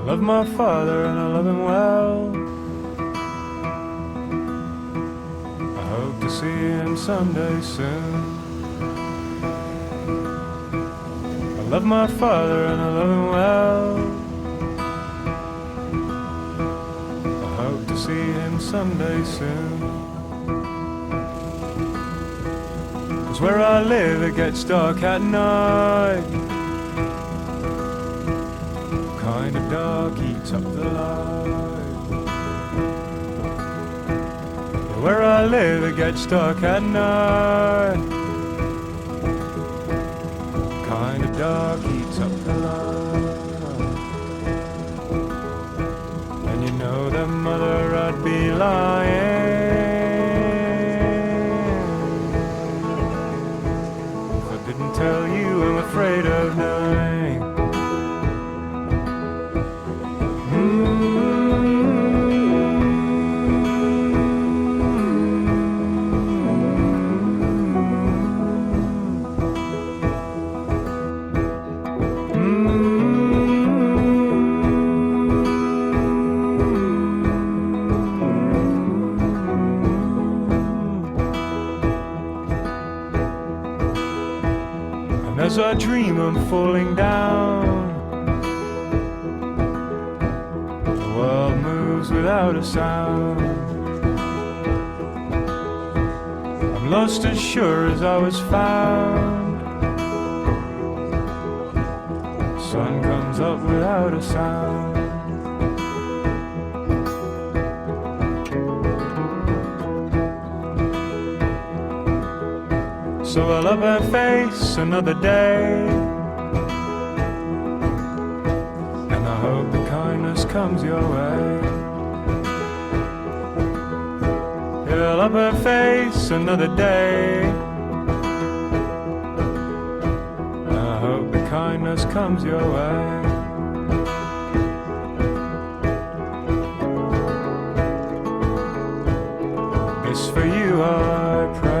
love my father and I love him well. I hope to see him someday soon. I love my father and I love him well. I hope to see him someday soon. 'Cause where I live it gets dark at night. Kind of dark eats up the light. Where I live it gets dark at night. Kind of dark eats up the light. And you know that mother I'd be lying if I didn't tell you I'm afraid of night. As I dream I'm falling down, the world moves without a sound. I'm lost as sure as I was found. The sun comes up without a sound. So I'll up and face another day, and I hope the kindness comes your way. Yeah, I'll up and face another day, and I hope the kindness comes your way. It's for you I pray.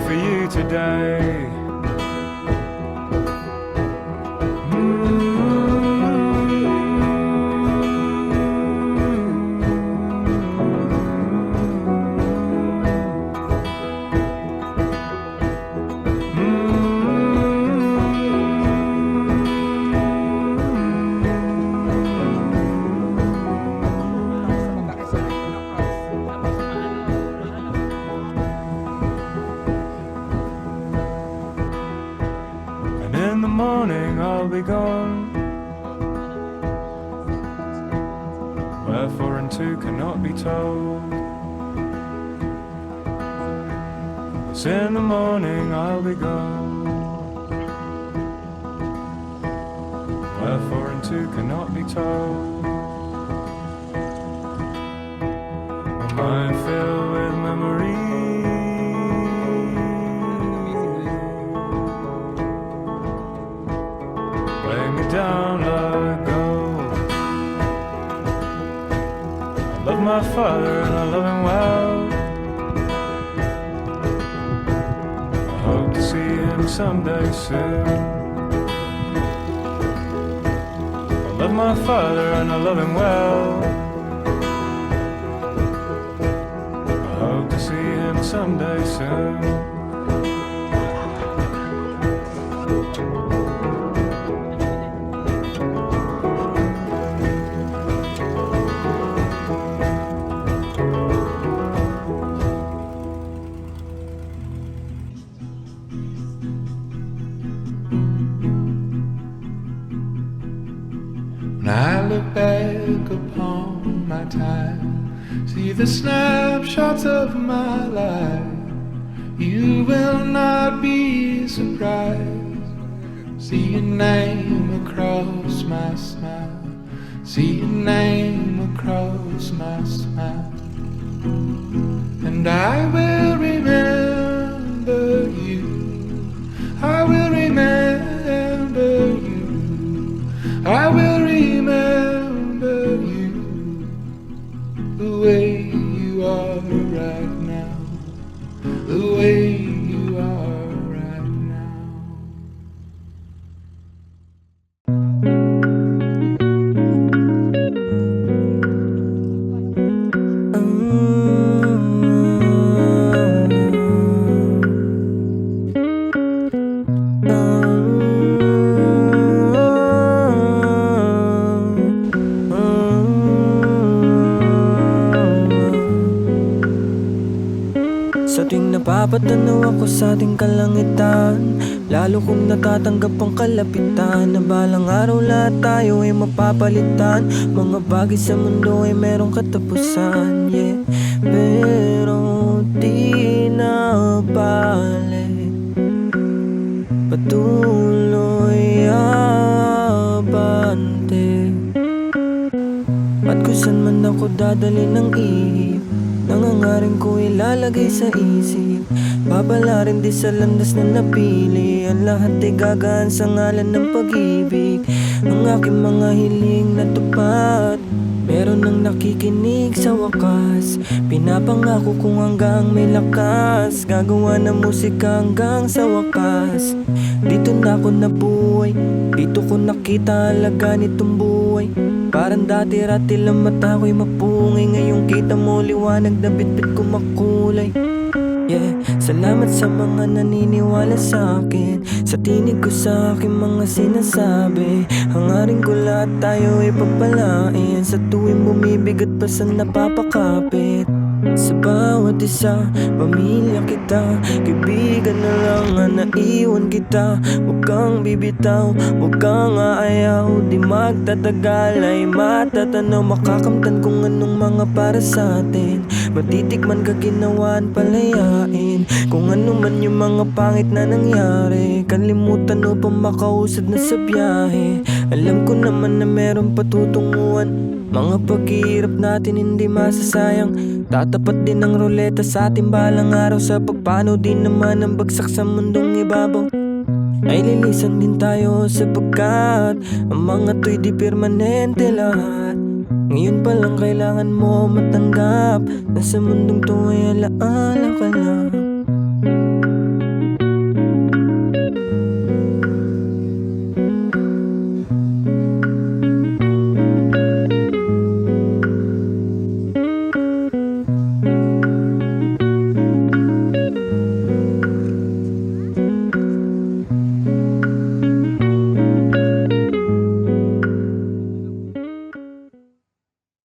For you today. In the morning I'll be gone, wherefore and to cannot be told. Yes, in the morning I'll be gone, wherefore and to cannot be told. My mind filled with memories, down like gold. I love my father and I love him well. I hope to see him someday soon. I love my father and I love him well. I hope to see him someday soon. When I look back upon my time, see the snapshots of my life, you will not be surprised. See your name across my smile, see your name across my smile. And I will remember you, I will remember you, I will remember you, the way you are right now, the way you are Sa tuwing napapatanaw ako sa ating kalangitan, lalo kong natatanggap ang kalapitan na balang araw lahat tayo ay mapapalitan. Mga bagay sa mundo ay merong katapusan, yeah. Pero di na bale, patuloy abante. At kung saan man ako dadali ng ihip, nangangaring ko ilalagay sa isip. Babala rin di sa landas na napili, ang lahat ay gagaan sa ngalan ng pag-ibig. Ang aking mga hiling natupad, meron nang nakikinig sa wakas. Pinapangako kong hanggang may lakas, gagawa ng musika hanggang sa wakas. Dito na ako nabuhay, dito ko nakita halaga nitong buhay. Parang dati-rati lang mata ko'y mapungay, ngayong kita mo liwanag na bitbit ko makulay. Yeah, salamat sa mga naniniwala sa akin, sa tinig ko sa aking mga sinasabi. Hangarin ko lahat tayo ay pagpalain, sa tuwing bumibigat pa sa napapakapit. Sa bawat isa, pamilya kita, kaibigan na lang ang naiwan kita. Huwag kang bibitaw, huwag kang aayaw, di magtatagal ay matatanaw. Makakamtan kung anong mga para sa atin, matitikman ka ginawaan palayain. Kung ano man yung mga pangit na nangyari, kalimutan o pa makausad na sa biyahe. Alam ko naman na meron patutunguhan, mga paghihirap natin hindi masasayang. Tatapat din ang ruleta sa ating balang araw, sa pagpano din naman ang bagsak sa mundong ibabaw. Ay lilisan din tayo sapagkat ang mga to'y di permanente lahat. Ngayon pa lang kailangan mo matanggap na sa mundong to ay alaala ka lang.